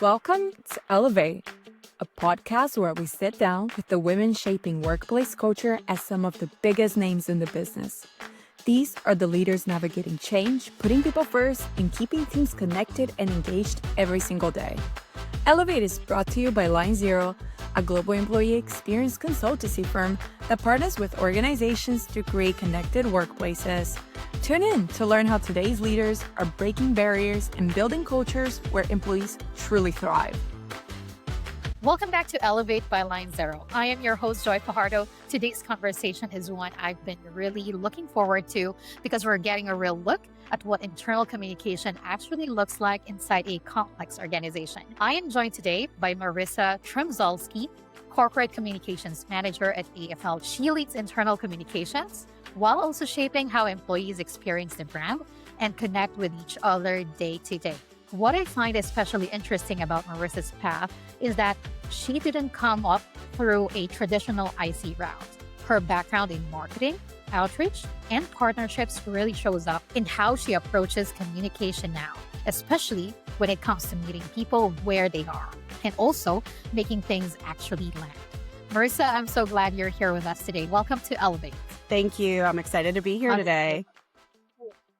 Welcome to Elevate, a podcast where we sit down with the women shaping workplace culture as some of the biggest names in the business. These are the leaders navigating change, putting people first, and keeping teams connected and engaged every single day. Elevate is brought to you by Line Zero, a global employee experience consultancy firm that partners with organizations to create connected workplaces. Tune in to learn how today's leaders are breaking barriers and building cultures where employees truly thrive. Welcome back to Elevate by Line Zero. I am your host, Joy Fajardo. Today's conversation is one I've been really looking forward to because we're getting a real look at what internal communication actually looks like inside a complex organization. I am joined today by Marisa Trzemzalski, Corporate Communications Manager at AFL. She leads internal communications while also shaping how employees experience the brand and connect with each other day to day. What I find especially interesting about Marisa's path is that she didn't come up through a traditional IC route. Her background in marketing, outreach, and partnerships really shows up in how she approaches communication now, especially when it comes to meeting people where they are and also making things actually land. Marisa, I'm so glad you're here with us today. Welcome to Elevate. Thank you. I'm excited to be here today.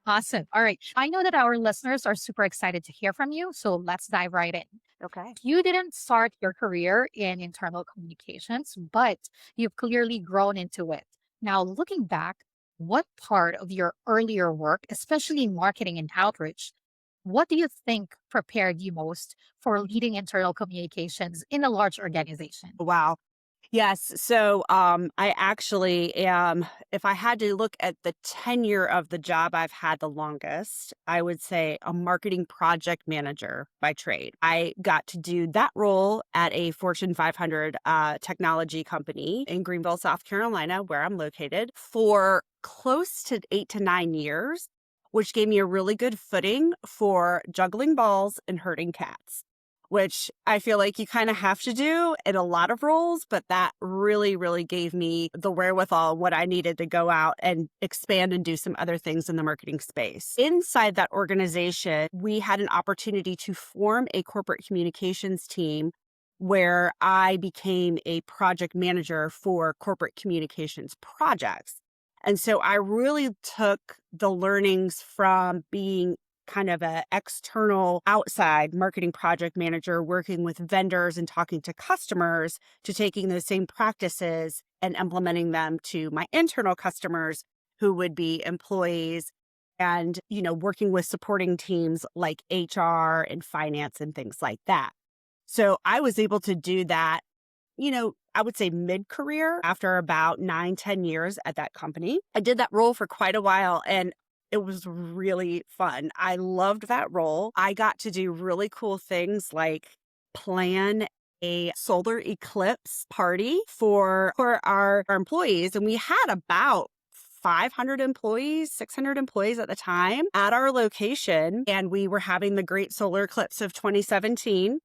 Awesome. All right. I know that our listeners are super excited to hear from you, so let's dive right in. Okay. You didn't start your career in internal communications, but you've clearly grown into it. Now, looking back, what part of your earlier work, especially in marketing and outreach, what do you think prepared you most for leading internal communications in a large organization? Wow. Yes. So I actually am, if I had to look at the tenure of the job I've had the longest, I would say a marketing project manager by trade. I got to do that role at a Fortune 500 technology company in Greenville, South Carolina, where I'm located, for close to 8 to 9 years, which gave me a really good footing for juggling balls and herding cats, which I feel like you kind of have to do in a lot of roles, but that really gave me the wherewithal, what I needed to go out and expand and do some other things in the marketing space. Inside that organization, we had an opportunity to form a corporate communications team where I became a project manager for corporate communications projects. And so I really took the learnings from being kind of an external outside marketing project manager working with vendors and talking to customers to taking those same practices and implementing them to my internal customers who would be employees and, working with supporting teams like HR and finance and things like that. So I was able to do that, I would say mid-career after about 9-10 years at that company. I did that role for quite a while and it was really fun. I loved that role. I got to do really cool things like plan a solar eclipse party for our employees. And we had about 500 employees, 600 employees at the time at our location. And we were having the great solar eclipse of 2017.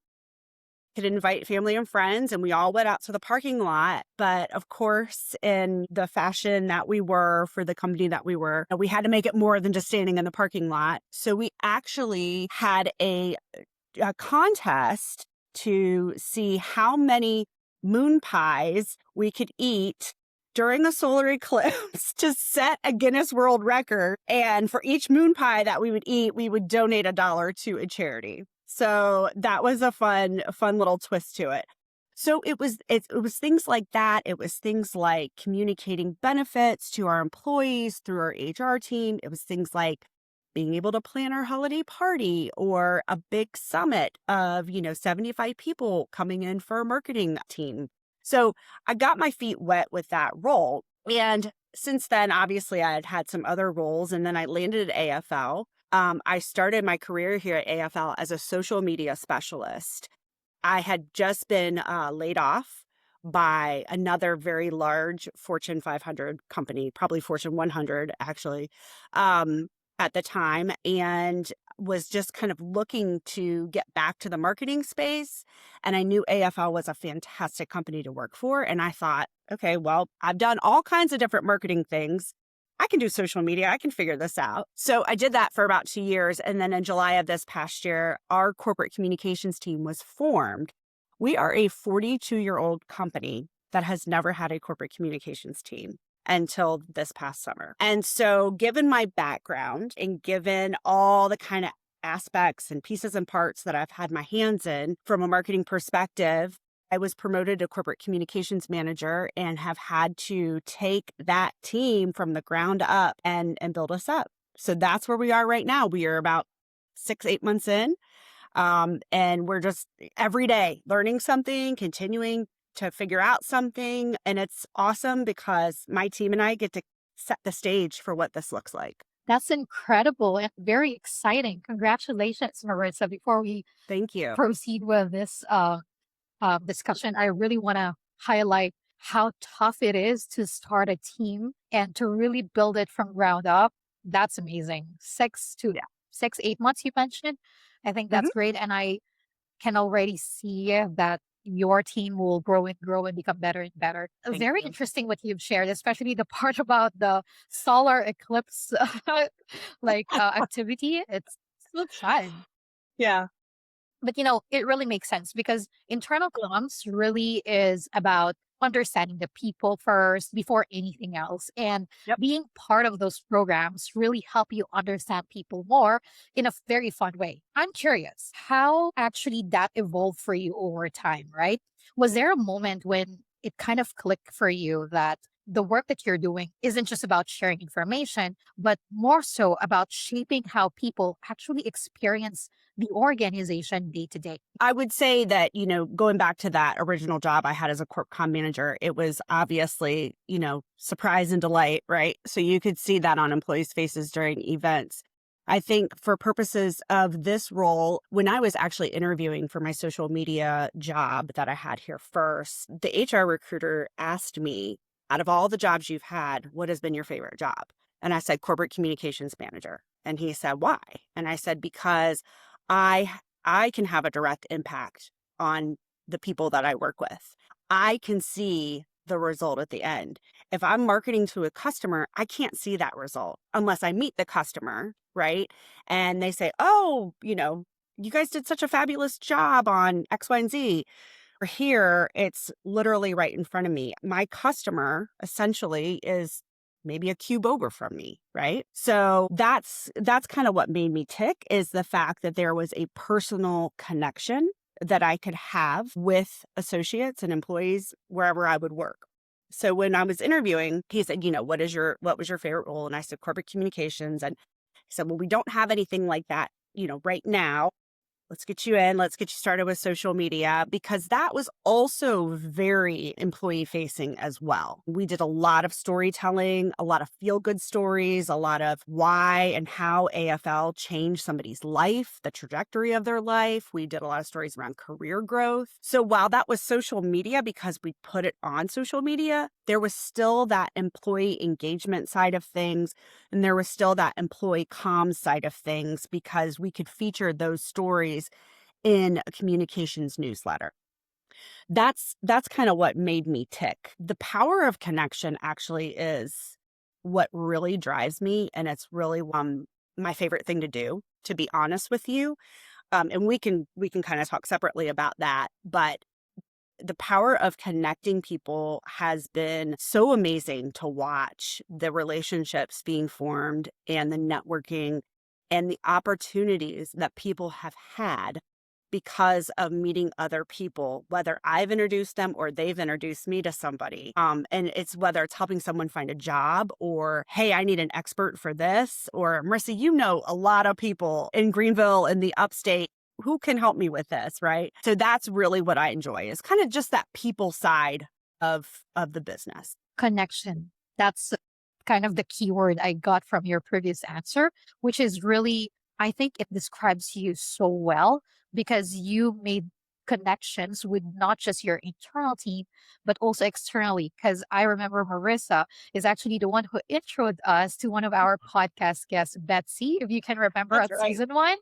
Could invite family and friends, and we all went out to the parking lot. But of course, in the fashion that we were for the company that we were, we had to make it more than just standing in the parking lot. So we actually had a contest to see how many moon pies we could eat during the solar eclipse to set a Guinness World Record. And for each moon pie that we would eat, we would donate $1 to a charity. So that was a fun little twist to it. So it was things like that. It was things like communicating benefits to our employees through our HR team. It was things like being able to plan our holiday party or a big summit of, 75 people coming in for a marketing team. So I got my feet wet with that role. And since then, obviously, I had had some other roles, and then I landed at AFL. I started my career here at AFL as a social media specialist. I had just been laid off by another very large Fortune 500 company, probably Fortune 100 actually, at the time, and was just kind of looking to get back to the marketing space. And I knew AFL was a fantastic company to work for. And I thought, okay, well, I've done all kinds of different marketing things. I can do social media. I can figure this out. So I did that for about 2 years. And then in July of this past year, our corporate communications team was formed. We are a 42-year-old company that has never had a corporate communications team until this past summer. And so given my background and given all the kind of aspects and pieces and parts that I've had my hands in from a marketing perspective, I was promoted to corporate communications manager and have had to take that team from the ground up and build us up. So that's where we are right now. We are about 6-8 months in. And we're just every day learning something, continuing to figure out something. And it's awesome because my team and I get to set the stage for what this looks like. That's incredible and very exciting. Congratulations, Marissa. Before we Thank you. proceed with this discussion, I really want to highlight how tough it is to start a team and to really build it from ground up. That's amazing. 8 months you mentioned. I think that's great. And I can already see that your team will grow and become better and better. Very you. interesting what you've shared, especially the part about the solar eclipse activity. It's so fun. Yeah. But it really makes sense because internal comms really is about understanding the people first before anything else. And Yep. being part of those programs really help you understand people more in a very fun way. I'm curious how actually that evolved for you over time, right? Was there a moment when it kind of clicked for you that the work that you're doing isn't just about sharing information, but more so about shaping how people actually experience the organization day to day? I would say that, going back to that original job I had as a corp comm manager, it was obviously, surprise and delight, right? So you could see that on employees' faces during events. I think for purposes of this role, when I was actually interviewing for my social media job that I had here first, the HR recruiter asked me, out of all the jobs you've had, what has been your favorite job? And I said, corporate communications manager. And he said, why? And I said, because I can have a direct impact on the people that I work with. I can see the result at the end. If I'm marketing to a customer, I can't see that result unless I meet the customer, right? And they say, oh, you guys did such a fabulous job on X, Y, and Z. Or here, it's literally right in front of me. My customer essentially is maybe a cube over from me, right? So that's kind of what made me tick, is the fact that there was a personal connection that I could have with associates and employees wherever I would work. So when I was interviewing, he said, what was your favorite role? And I said, corporate communications. And he said, well, we don't have anything like that, right now. Let's get you in. Let's get you started with social media, because that was also very employee facing as well. We did a lot of storytelling, a lot of feel good stories, a lot of why and how AFL changed somebody's life, the trajectory of their life. We did a lot of stories around career growth. So while that was social media, because we put it on social media, there was still that employee engagement side of things. And there was still that employee comms side of things, because we could feature those stories in a communications newsletter. That's kind of what made me tick. The power of connection actually is what really drives me. And it's really my favorite thing to do, to be honest with you. And we can kind of talk separately about that. But the power of connecting people has been so amazing to watch, the relationships being formed and the networking and the opportunities that people have had because of meeting other people, whether I've introduced them or they've introduced me to somebody. And it's whether it's helping someone find a job, or, hey, I need an expert for this, or Marissa, a lot of people in Greenville in the upstate who can help me with this, right? So that's really what I enjoy, is kind of just that people side of the business. Connection. That's kind of the keyword I got from your previous answer, which is really, I think it describes you so well, because you made connections with not just your internal team, but also externally. Because I remember Marissa is actually the one who introed us to one of our podcast guests, Betsy, if you can remember, That's at right. season 1.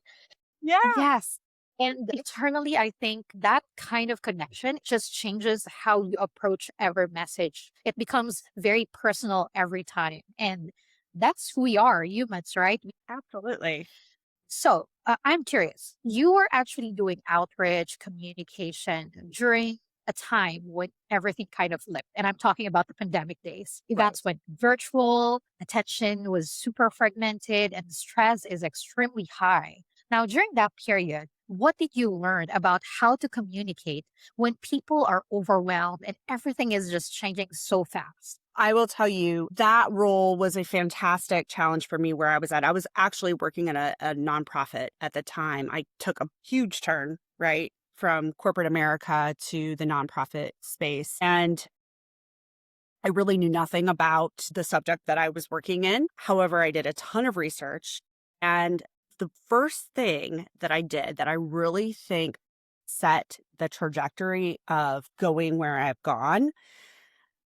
Yeah. Yes. And internally, I think that kind of connection just changes how you approach every message. It becomes very personal every time. And that's who we are, humans, right? Absolutely. So I'm curious, you were actually doing outreach communication during a time when everything kind of flipped. And I'm talking about the pandemic days. Right. Events went virtual, attention was super fragmented, and stress is extremely high. Now, during that period, what did you learn about how to communicate when people are overwhelmed and everything is just changing so fast? I will tell you that role was a fantastic challenge for me where I was at. I was actually working at a nonprofit at the time. I took a huge turn, right, from corporate America to the nonprofit space. And I really knew nothing about the subject that I was working in. However, I did a ton of research. And the first thing that I did that I really think set the trajectory of going where I've gone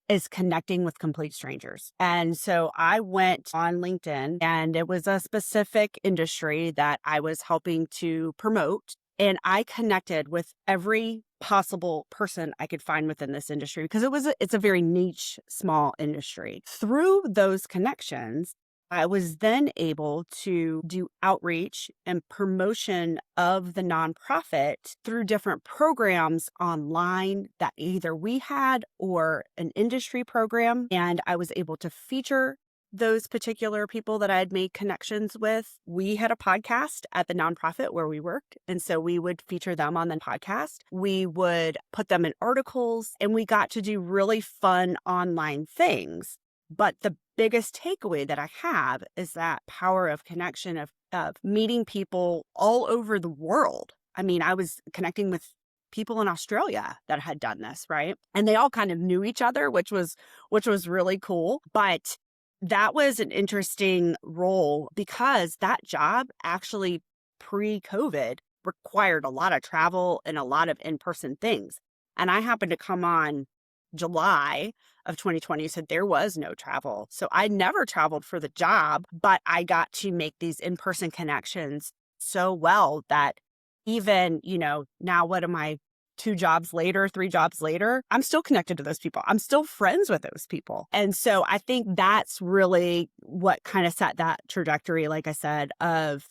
is connecting with complete strangers. And so I went on LinkedIn, and it was a specific industry that I was helping to promote. And I connected with every possible person I could find within this industry because it's a very niche, small industry. Through those connections, I was then able to do outreach and promotion of the nonprofit through different programs online that either we had or an industry program. And I was able to feature those particular people that I had made connections with. We had a podcast at the nonprofit where we worked. And so we would feature them on the podcast. We would put them in articles, and we got to do really fun online things. But the biggest takeaway that I have is that power of connection of meeting people all over the world. I mean, I was connecting with people in Australia that had done this, right? And they all kind of knew each other, which was really cool. But that was an interesting role because that job actually pre-COVID required a lot of travel and a lot of in-person things. And I happened to come on July of 2020, so there was no travel. So I never traveled for the job, but I got to make these in-person connections so well that even, now what am I, 2 jobs later, 3 jobs later, I'm still connected to those people. I'm still friends with those people. And so I think that's really what kind of set that trajectory, like I said, of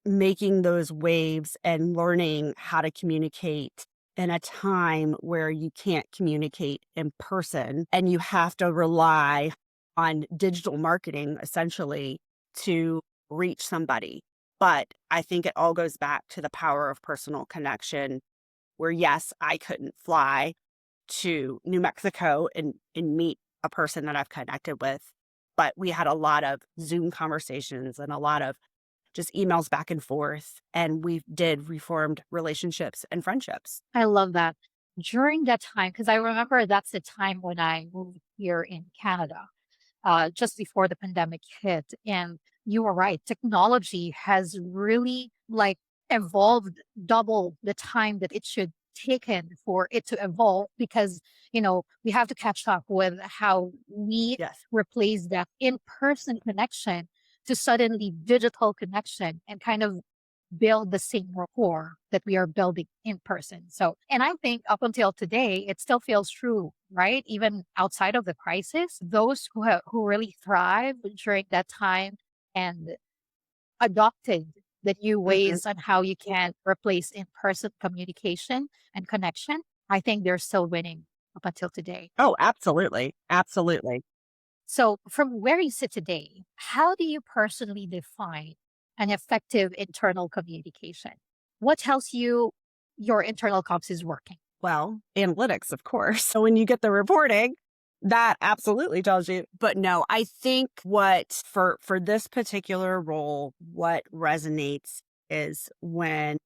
making those waves and learning how to communicate in a time where you can't communicate in person and you have to rely on digital marketing essentially to reach somebody. But I think it all goes back to the power of personal connection where, yes, I couldn't fly to New Mexico and meet a person that I've connected with, but we had a lot of Zoom conversations and a lot of just emails back and forth. And we did reformed relationships and friendships. I love that. During that time, because I remember that's the time when I moved here in Canada, just before the pandemic hit. And you were right, technology has really like evolved double the time that it should taken for it to evolve because we have to catch up with how we Yes. replace that in-person connection to suddenly digital connection and kind of build the same rapport that we are building in person. So, and I think up until today, it still feels true, right? Even outside of the crisis, those who really thrived during that time and adopted the new Mhm. ways on how you can replace in-person communication and connection, I think they're still winning up until today. Oh, absolutely. Absolutely. So, from where you sit today, how do you personally define an effective internal communication? What tells you your internal comms is working? Well, analytics, of course. So when you get the reporting, that absolutely tells you. But no, I think what for this particular role, what resonates is when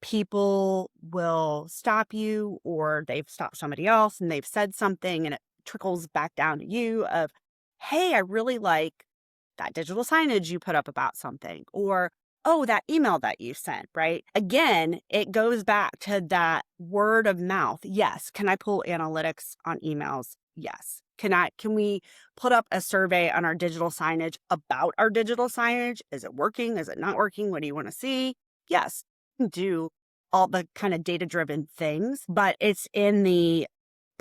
people will stop you or they've stopped somebody else and they've said something and it trickles back down to you of, hey, I really like that digital signage you put up about something, or, oh, that email that you sent, right? Again, it goes back to that word of mouth. Yes. Can I pull analytics on emails? Yes. Can we put up a survey on our digital signage about our digital signage? Is it working? Is it not working? What do you want to see? Yes. You can do all the kind of data driven things, but it's in the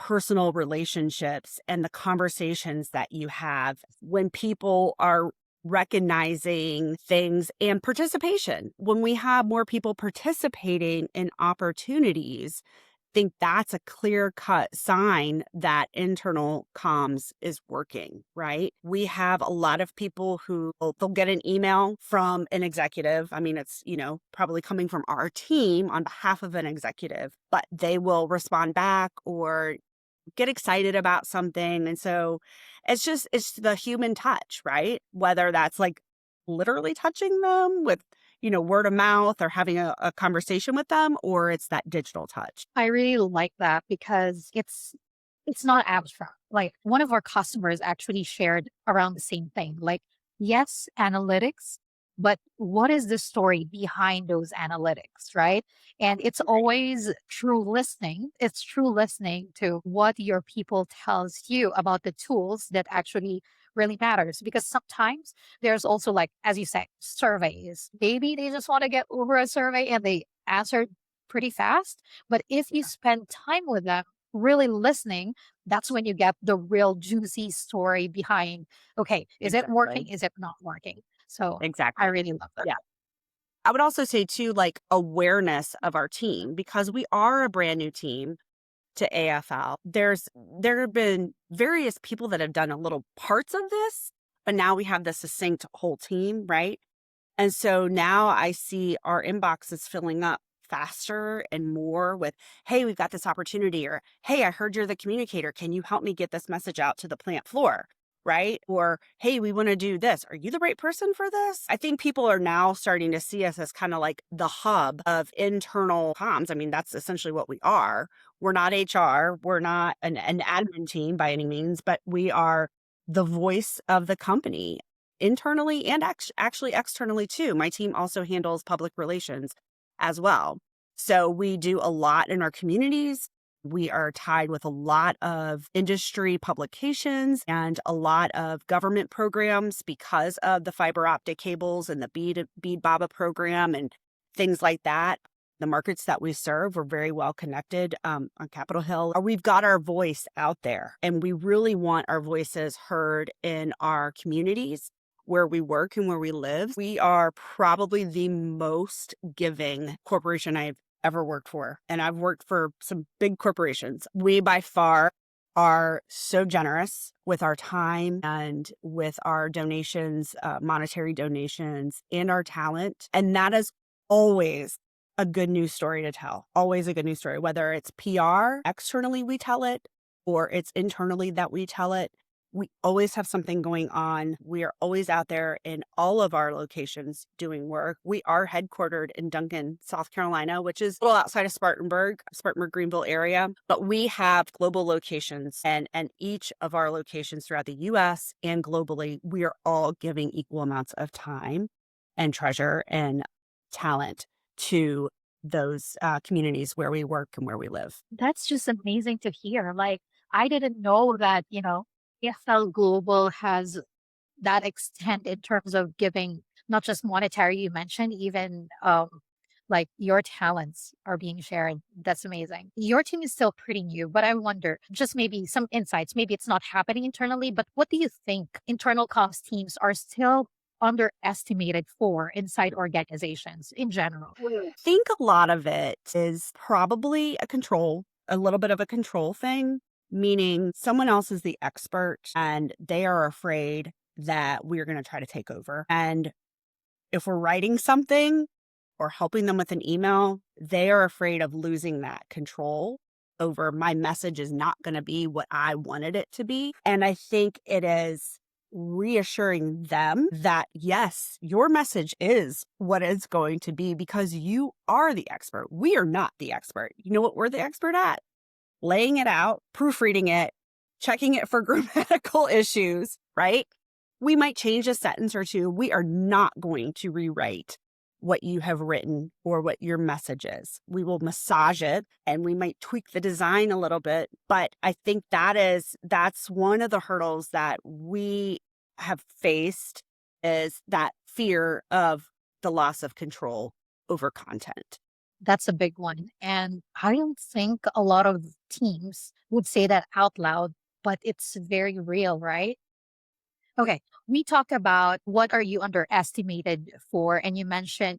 personal relationships and the conversations that you have when people are recognizing things and participation. When we have more people participating in opportunities, think that's a clear-cut sign that internal comms is working, right? We have a lot of people who they'll get an email from an executive. I mean, it's, probably coming from our team on behalf of an executive, but they will respond back or get excited about something. And so it's the human touch, right? Whether that's like literally touching them with word of mouth or having a conversation with them, or it's that digital touch. I really like that because it's not abstract. Like one of our customers actually shared around the same thing. Like, yes, analytics, but what is the story behind those analytics, right? And it's always true listening. It's true listening to what your people tells you about the tools that actually really matters. Because sometimes there's also like, as you said, surveys. Maybe they just want to get over a survey and they answer pretty fast. But if you spend time with them, really listening, that's when you get the real juicy story behind, okay, is it working? Exactly. Is it not working? So I Exactly. really love that. Yeah. I would also say too, like awareness of our team, because we are a brand new team to AFL. There have been various people that have done a little parts of this, but now we have the succinct whole team, right? And so now I see our inboxes filling up faster and more with, hey, we've got this opportunity, or hey, I heard you're the communicator. Can you help me get this message out to the plant floor? Right? Or, hey, we want to do this. Are you the right person for this? I think people are now starting to see us as kind of like the hub of internal comms. I mean, that's essentially what we are. We're not HR. We're not an admin team by any means, but we are the voice of the company internally and actually externally too. My team also handles public relations as well. So we do a lot in our communities. We are tied with a lot of industry publications and a lot of government programs because of the fiber optic cables and the bead BABA program and things like that. The markets that we serve, we're very well connected on Capitol Hill. We've got our voice out there, and we really want our voices heard in our communities where we work and where we live. We are probably the most giving corporation I've ever worked for. And I've worked for some big corporations. We by far are so generous with our time and with our donations, monetary donations, and our talent. And that is always a good news story to tell. Always a good news story, whether it's PR, externally we tell it, or it's internally that we tell it. We always have something going on. We are always out there in all of our locations doing work. We are headquartered in Duncan, South Carolina, which is a little outside of Spartanburg, Greenville area. But we have global locations, and each of our locations throughout the US and globally, we are all giving equal amounts of time and treasure and talent to those communities where we work and where we live. That's just amazing to hear. Like, I didn't know that, AFL Global has that extent in terms of giving, not just monetary, you mentioned, even like your talents are being shared. That's amazing. Your team is still pretty new, but I wonder, just maybe some insights. Maybe it's not happening internally, but what do you think internal comms teams are still underestimated for inside organizations in general? I think a lot of it is probably a little bit of a control thing, meaning someone else is the expert and they are afraid that we're going to try to take over. And if we're writing something or helping them with an email, they are afraid of losing that control over my message is not going to be what I wanted it to be. And I think it is reassuring them that, yes, your message is what it's going to be because you are the expert. We are not the expert. You know what we're the expert at? Laying it out, proofreading it, checking it for grammatical issues, right? We might change a sentence or two. We are not going to rewrite what you have written or what your message is. We will massage it and we might tweak the design a little bit. But I think that's one of the hurdles that we have faced is that fear of the loss of control over content. That's a big one. And I don't think a lot of teams would say that out loud, but it's very real, right? Okay. We talked about what are you underestimated for, and you mentioned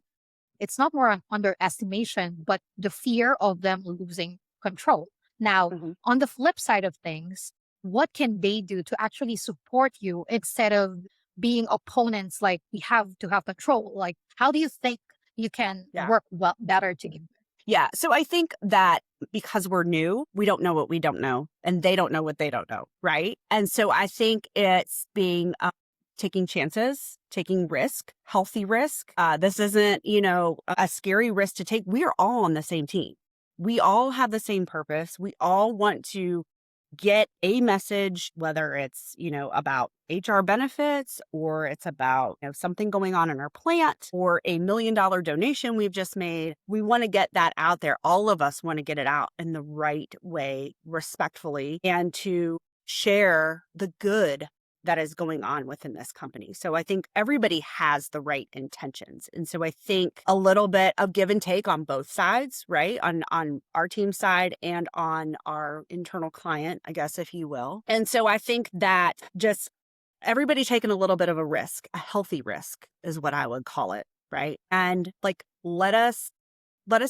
it's not more on underestimation, but the fear of them losing control. Now, Mhm. on the flip side of things, what can they do to actually support you instead of being opponents like we have to have control? Like, how do you think you can Yeah. work well better together? Yeah. So I think that because we're new, we don't know what we don't know, and they don't know what they don't know. Right. And so I think it's being taking chances, taking risk, healthy risk. This isn't, a scary risk to take. We are all on the same team. We all have the same purpose. We all want to get a message, whether it's, about HR benefits or it's about, something going on in our plant or $1 million donation we've just made. We want to get that out there. All of us want to get it out in the right way, respectfully, and to share the good that is going on within this company. So I think everybody has the right intentions. And so I think a little bit of give and take on both sides, right? On our team side and on our internal client, I guess, if you will. And so I think that just everybody taking a little bit of a risk, a healthy risk is what I would call it, right? And like let us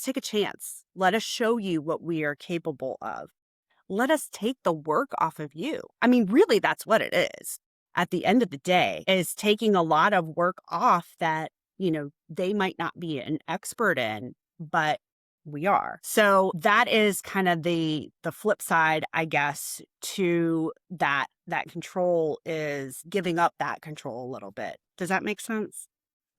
take a chance. Let us show you what we are capable of. Let us take the work off of you. I mean, really, that's what it is. At the end of the day, is taking a lot of work off that, they might not be an expert in, but we are. So that is kind of the flip side, I guess, to that control is giving up that control a little bit. Does that make sense?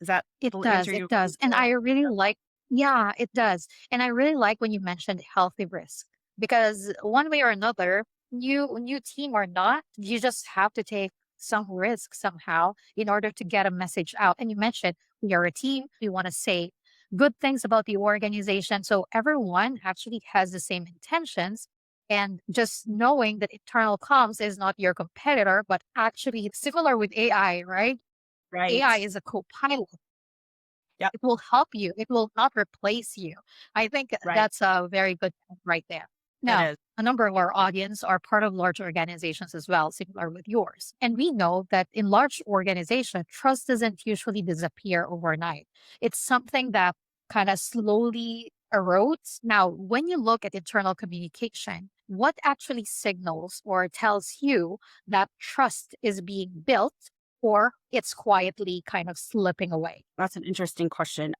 Is that It the does. answer It you're looking does. And I for? really like, yeah, it does. And I really like when you mentioned healthy risk because one way or another, new team or not, you just have to take some risk somehow in order to get a message out. And you mentioned we are a team. We want to say good things about the organization. So everyone actually has the same intentions. And just knowing that internal comms is not your competitor, but actually it's similar with AI, right? Right. AI is a co-pilot. Yep. It will help you. It will not replace you. I think Right. that's a very good point right there. It Now, is. a number of our audience are part of large organizations as well, similar with yours. And we know that in large organization, trust doesn't usually disappear overnight. It's something that kind of slowly erodes. Now, when you look at internal communication, what actually signals or tells you that trust is being built or it's quietly kind of slipping away? That's an interesting question.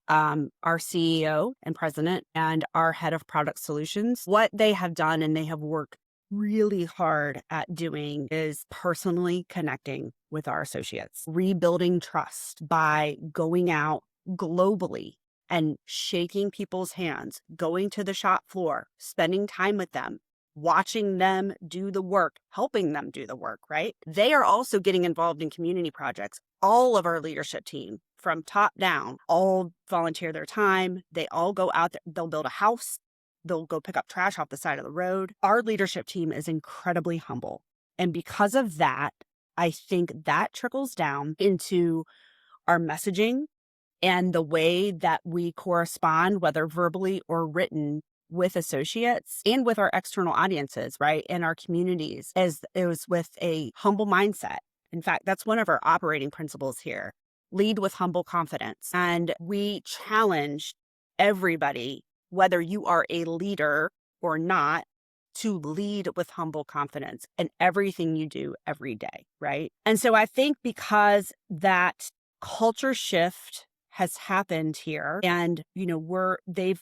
Our CEO and president and our head of product solutions, what they have done and they have worked really hard at doing is personally connecting with our associates, rebuilding trust by going out globally and shaking people's hands, going to the shop floor, spending time with them, watching them do the work, helping them do the work, right? They are also getting involved in community projects. All of our leadership team from top down all volunteer their time. They all go out there. They'll build a house. They'll go pick up trash off the side of the road. Our leadership team is incredibly humble. And because of that, I think that trickles down into our messaging and the way that we correspond, whether verbally or written, with associates and with our external audiences, right? And our communities, as it was with a humble mindset. In fact, that's one of our operating principles here. Lead with humble confidence. And we challenge everybody, whether you are a leader or not, to lead with humble confidence in everything you do every day, right? And so I think because that culture shift has happened here and they've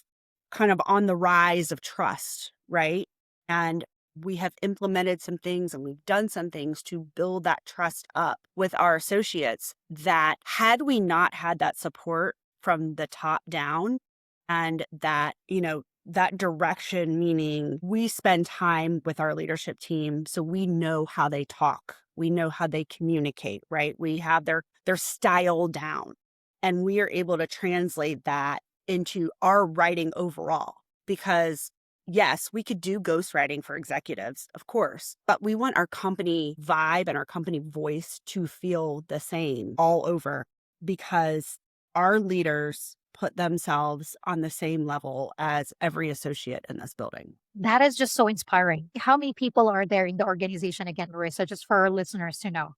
kind of on the rise of trust, right? And we have implemented some things and we've done some things to build that trust up with our associates that had we not had that support from the top down and that direction, meaning we spend time with our leadership team so we know how they talk, we know how they communicate, right? We have their style down and we are able to translate that into our writing overall. Because yes, we could do ghostwriting for executives, of course, but we want our company vibe and our company voice to feel the same all over because our leaders put themselves on the same level as every associate in this building. That is just so inspiring. How many people are there in the organization again, Marissa, just for our listeners to know?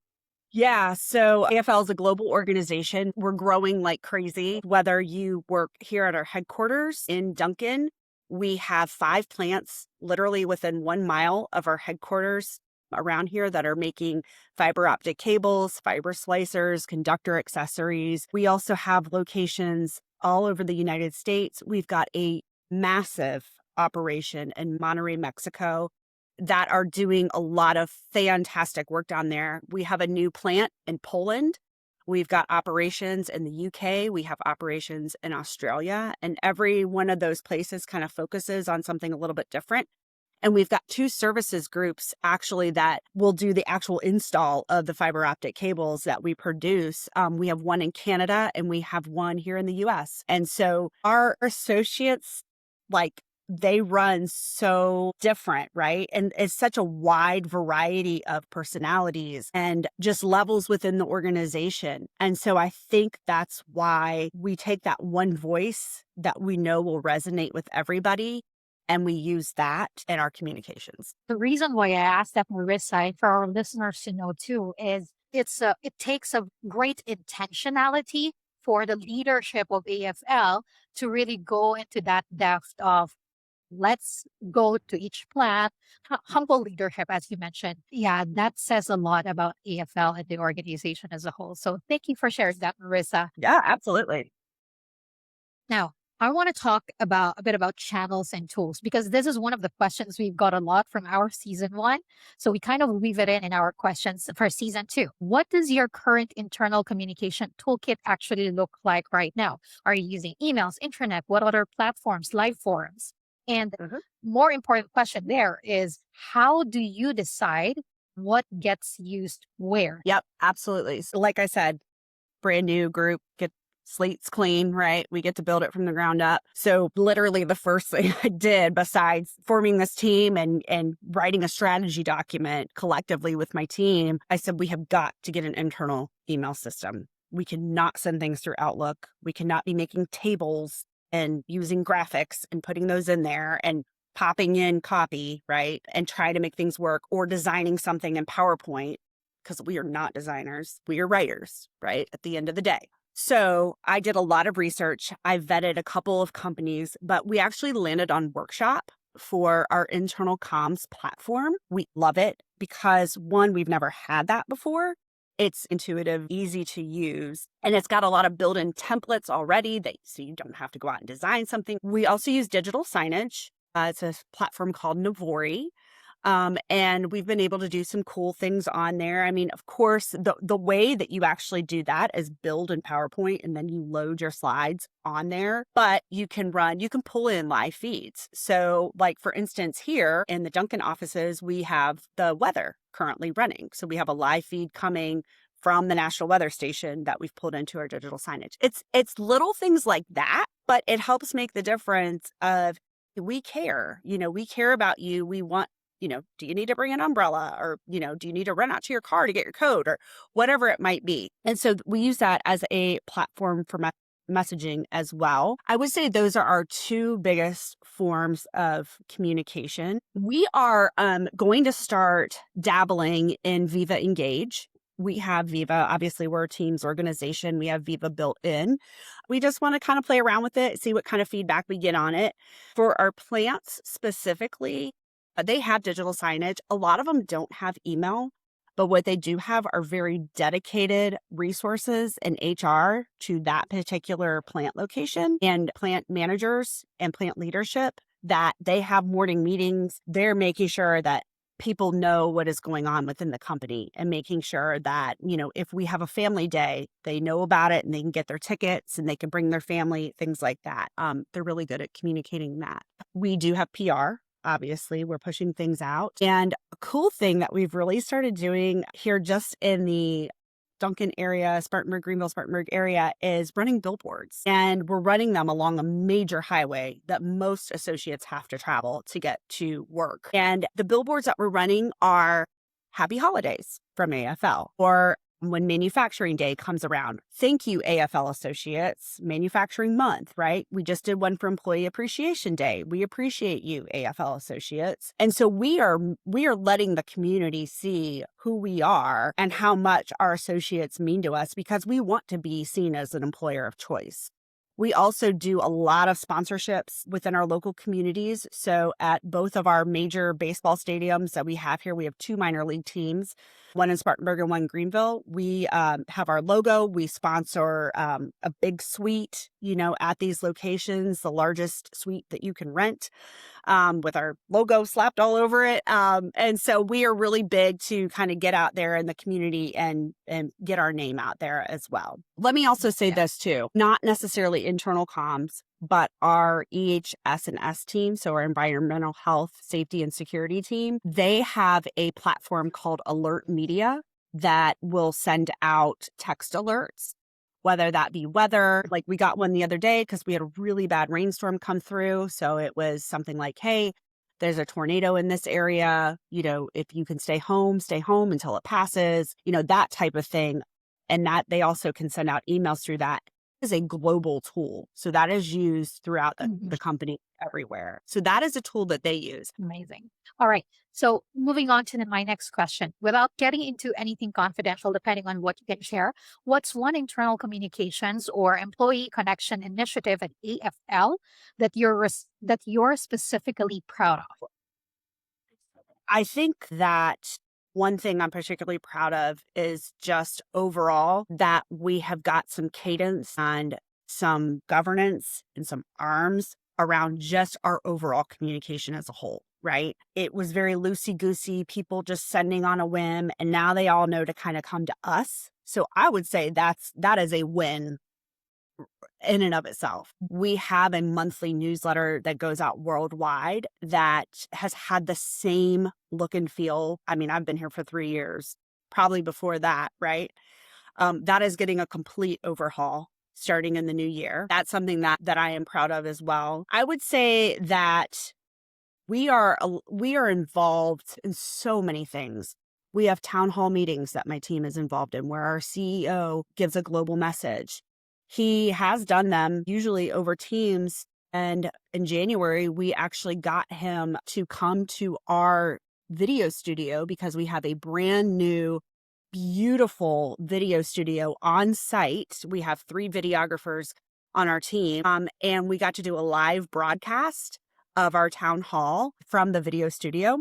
Yeah, so AFL is a global organization. We're growing like crazy. Whether you work here at our headquarters in Duncan, we have 5 plants literally within 1 mile of our headquarters around here that are making fiber optic cables, fiber slicers, conductor accessories. We also have locations all over the United States. We've got a massive operation in Monterrey, Mexico, that are doing a lot of fantastic work down there. We have a new plant in Poland. We've got operations in the UK. We have operations in Australia. And every one of those places kind of focuses on something a little bit different. And we've got 2 services groups actually that will do the actual install of the fiber optic cables that we produce. We have one in Canada and we have one here in the US. And so our associates, like, they run so different, right? And it's such a wide variety of personalities and just levels within the organization. And so I think that's why we take that one voice that we know will resonate with everybody, and we use that in our communications. The reason why I asked that, Marissa, and for our listeners to know too, is it takes a great intentionality for the leadership of AFL to really go into that depth of let's go to each plant, humble leadership, as you mentioned. Yeah, that says a lot about AFL and the organization as a whole. So thank you for sharing that, Marissa. Yeah, absolutely. Now, I want to talk about a bit about channels and tools because this is one of the questions we've got a lot from our season 1. So we kind of weave it in our questions for season 2. What does your current internal communication toolkit actually look like right now? Are you using emails, intranet? What other platforms, live forums? And more important question there is, how do you decide what gets used where? Yep, absolutely. So like I said, brand new group, get slates clean, right? We get to build it from the ground up. So literally the first thing I did, besides forming this team and writing a strategy document collectively with my team, I said, we have got to get an internal email system. We cannot send things through Outlook. We cannot be making tables and using graphics and putting those in there and popping in copy, right? And try to make things work, or designing something in PowerPoint, because we are not designers. We are writers, right? At the end of the day. So I did a lot of research. I vetted a couple of companies, but we actually landed on Workshop for our internal comms platform. We love it because, one, we've never had that before. It's intuitive, easy to use, and it's got a lot of built-in templates already so you don't have to go out and design something. We also use digital signage. It's a platform called Navori. And we've been able to do some cool things on there. I mean, of course, the way that you actually do that is build in PowerPoint and then you load your slides on there, but you can pull in live feeds. So like, for instance, here in the Duncan offices, we have the weather currently running. So we have a live feed coming from the National Weather Station that we've pulled into our digital signage. It's little things like that, but it helps make the difference of, we care, we care about you. We want, do you need to bring an umbrella, or, do you need to run out to your car to get your coat, or whatever it might be. And so we use that as a platform for messaging as well. I would say those are our 2 biggest forms of communication. We are going to start dabbling in Viva Engage. We have Viva, obviously we're a Teams organization. We have Viva built in. We just want to kind of play around with it, see what kind of feedback we get on it. For our plants specifically, they have digital signage. A lot of them don't have email, but what they do have are very dedicated resources in HR to that particular plant location, and plant managers and plant leadership, that they have morning meetings. They're making sure that people know what is going on within the company, and making sure that, if we have a family day, they know about it and they can get their tickets and they can bring their family, things like that. They're really good at communicating that. We do have PR. Obviously, we're pushing things out. And a cool thing that we've really started doing here just in the Duncan area, Spartanburg, Greenville, Spartanburg area, is running billboards. And we're running them along a major highway that most associates have to travel to get to work. And the billboards that we're running are Happy Holidays from AFL, or when manufacturing day comes around. Thank you, AFL associates, manufacturing month, right? We just did one for employee appreciation day. We appreciate you, AFL associates. And so we are letting the community see who we are and how much our associates mean to us because we want to be seen as an employer of choice. We also do a lot of sponsorships within our local communities. So at both of our major baseball stadiums that we have here, we have 2 minor league teams, one in Spartanburg and one in Greenville. We have our logo. We sponsor a big suite, at these locations, the largest suite that you can rent, with our logo slapped all over it. And so we are really big to kind of get out there in the community and get our name out there as well. Let me also say this too, not necessarily internal comms, but our EHS and S team, so our environmental health, safety, and security team, they have a platform called Alert Media that will send out text alerts, whether that be weather. Like we got one the other day because we had a really bad rainstorm come through. So it was something like, hey, there's a tornado in this area. If you can stay home until it passes, that type of thing. And that they also can send out emails through that. Is a global tool. So that is used throughout the company everywhere. So that is a tool that they use. Amazing. All right. So moving on to my next question, without getting into anything confidential, depending on what you can share, what's one internal communications or employee connection initiative at AFL that you're specifically proud of? I think that one thing I'm particularly proud of is just overall that we have got some cadence and some governance and some arms around just our overall communication as a whole, right? It was very loosey-goosey, people just sending on a whim, and now they all know to kind of come to us. So I would say that is a win in and of itself. We have a monthly newsletter that goes out worldwide that has had the same look and feel. I mean, I've been here for 3 years, probably before that, right? That is getting a complete overhaul starting in the new year. That's something that I am proud of as well. I would say that we are involved in so many things. We have town hall meetings that my team is involved in where our CEO gives a global message. He has done them usually over Teams. And in January, we actually got him to come to our video studio because we have a brand new, beautiful video studio on site. We have 3 videographers on our team. And we got to do a live broadcast of our town hall from the video studio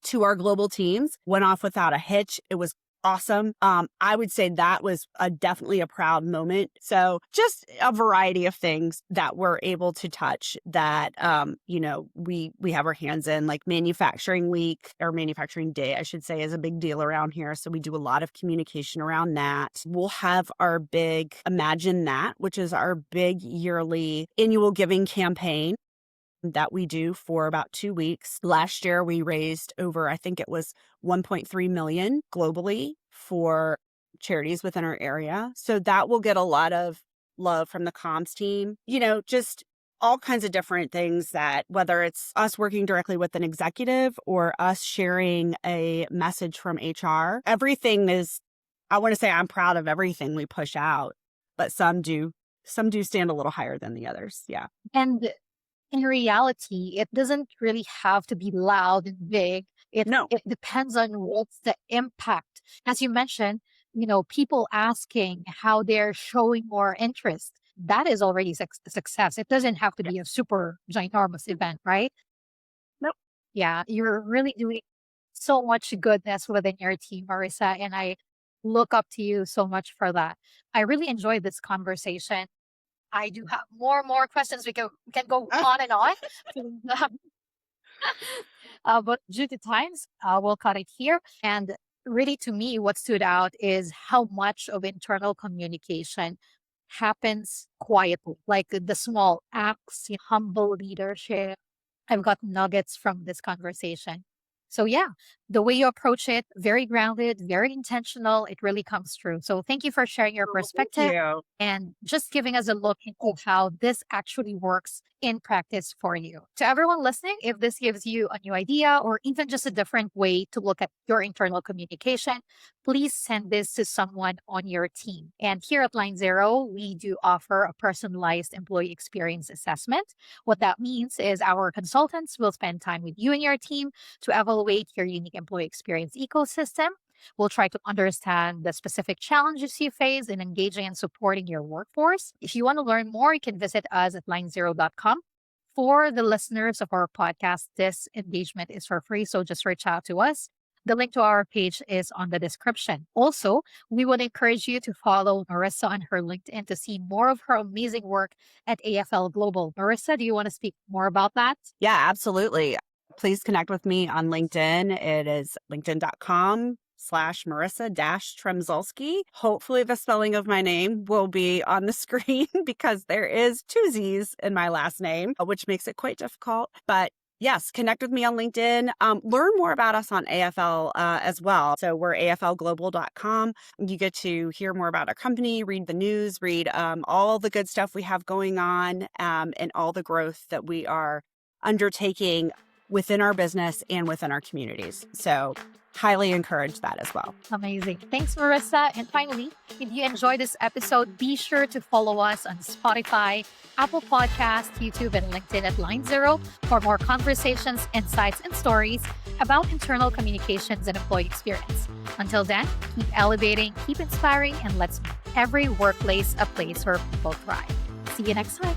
to our global teams. Went off without a hitch. It was awesome. I would say that was definitely a proud moment. So just a variety of things that we're able to touch that, we have our hands in, like manufacturing week or manufacturing day, I should say, is a big deal around here. So we do a lot of communication around that. We'll have our big Imagine That, which is our big yearly annual giving campaign that we do for about 2 weeks. Last year, we raised over, I think it was 1.3 million globally for charities within our area. So that will get a lot of love from the comms team, just all kinds of different things that whether it's us working directly with an executive or us sharing a message from HR, everything is, I want to say I'm proud of everything we push out, but some do stand a little higher than the others. Yeah. And in reality, it doesn't really have to be loud and big. It depends on what's the impact. As you mentioned, people asking how they're showing more interest. That is already success. It doesn't have to be a super ginormous event, right? Nope. Yeah, you're really doing so much goodness within your team, Marisa, and I look up to you so much for that. I really enjoyed this conversation. I do have more questions. We can go on and on. But due to times, we'll cut it here. And really, to me, what stood out is how much of internal communication happens quietly, like the small acts, humble leadership. I've got nuggets from this conversation. So yeah, the way you approach it, very grounded, very intentional, it really comes through. So thank you for sharing your perspective Thank you. and just giving us a look into how this actually works in practice for you. To everyone listening, if this gives you a new idea or even just a different way to look at your internal communication, please send this to someone on your team. And here at Line Zero, we do offer a personalized employee experience assessment. What that means is our consultants will spend time with you and your team to evaluate your unique employee experience ecosystem. We'll try to understand the specific challenges you face in engaging and supporting your workforce. If you want to learn more, you can visit us at linezero.com. For the listeners of our podcast, this engagement is for free, so just reach out to us. The link to our page is on the description. Also, we would encourage you to follow Marisa on her LinkedIn to see more of her amazing work at AFL Global. Marisa, do you want to speak more about that? Yeah, absolutely. Please connect with me on LinkedIn. It is linkedin.com/Marisa-Trzemzalski. Hopefully the spelling of my name will be on the screen because there is two Z's in my last name, which makes it quite difficult. But yes, connect with me on LinkedIn. Learn more about us on AFL as well. So we're aflglobal.com. You get to hear more about our company, read the news, read all the good stuff we have going on, and all the growth that we are undertaking within our business and within our communities. So highly encourage that as well. Amazing. Thanks, Marisa. And finally, if you enjoyed this episode, be sure to follow us on Spotify, Apple Podcasts, YouTube, and LinkedIn at Line Zero for more conversations, insights, and stories about internal communications and employee experience. Until then, keep elevating, keep inspiring, and let's make every workplace a place where people thrive. See you next time.